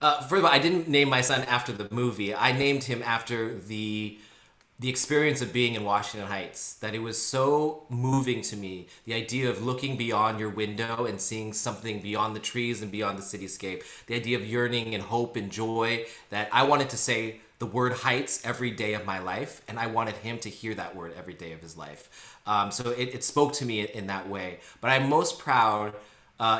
First of all, I didn't name my son after the movie. I named him after the experience of being in Washington Heights. That it was so moving to me. The idea of looking beyond your window and seeing something beyond the trees and beyond the cityscape. The idea of yearning and hope and joy. That I wanted to say the word heights every day of my life, and I wanted him to hear that word every day of his life. So it spoke to me in that way. But I'm most proud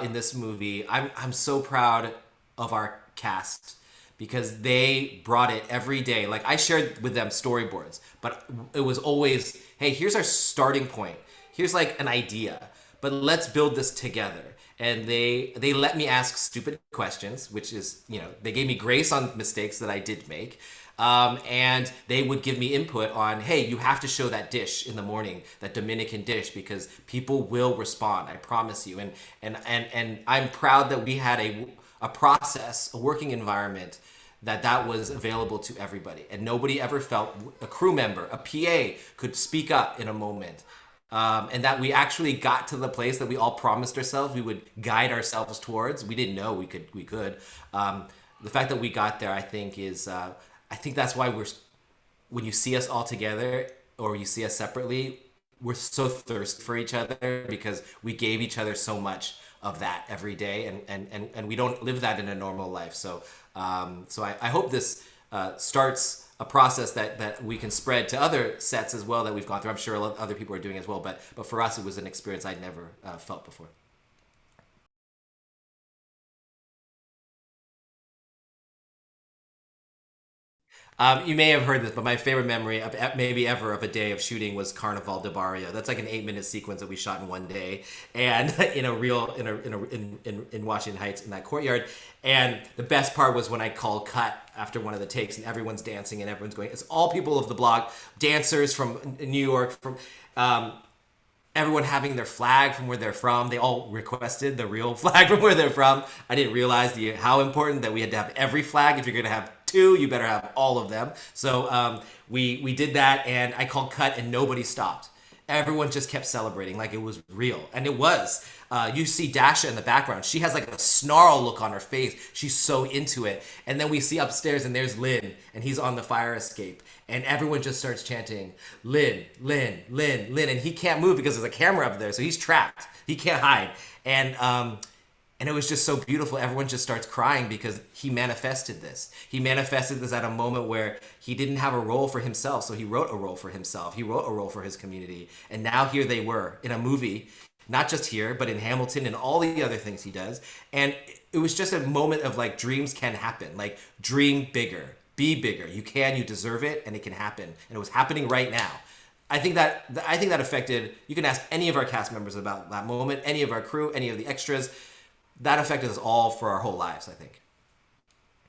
in this movie. I'm so proud of our cast because they brought it every day. Like I shared with them storyboards, but it was always, hey, here's our starting point. Here's like an idea, but let's build this together. And they let me ask stupid questions, which is, they gave me grace on mistakes that I did make. And they would give me input on, hey, you have to show that dish in the morning, that Dominican dish, because people will respond. I promise you. And I'm proud that we had a process, a working environment that was available to everybody. And nobody ever felt a crew member, a PA could speak up in a moment. And that we actually got to the place that we all promised ourselves we would guide ourselves towards. We didn't know we could. The fact that we got there, I think I think that's why when you see us all together or you see us separately, we're so thirsty for each other because we gave each other so much of that every day, and we don't live that in a normal life. So I hope this starts a process that we can spread to other sets as well that we've gone through. I'm sure other people are doing as well, but for us, it was an experience I'd never felt before. You may have heard this, but my favorite memory of maybe ever of a day of shooting was Carnaval del Barrio. That's like an 8-minute sequence that we shot in one day, and in Washington Heights in that courtyard. And the best part was when I called cut after one of the takes, and everyone's dancing and everyone's going. It's all people of the block, dancers from New York, from everyone having their flag from where they're from. They all requested the real flag from where they're from. I didn't realize how important that we had to have every flag. If you're going to have two, you better have all of them. So we did that, and I called cut, and nobody stopped. Everyone just kept celebrating like it was real, and it was. You see Dasha in the background. She has like a snarl look on her face. She's so into it. And then we see upstairs, and there's Lynn, and he's on the fire escape. And everyone just starts chanting, Lynn, Lynn, Lynn, Lynn. And he can't move because there's a camera up there, so he's trapped. He can't hide. And it was just so beautiful. Everyone just starts crying because he manifested this. He manifested this at a moment where he didn't have a role for himself, so he wrote a role for himself. He wrote a role for his community. And now here they were in a movie, not just here, but in Hamilton and all the other things he does. And it was just a moment of like, dreams can happen. Like, dream bigger, be bigger. You can, you deserve it, and it can happen. And it was happening right now. I think that affected, you can ask any of our cast members about that moment, any of our crew, any of the extras. That affected us all for our whole lives, I think.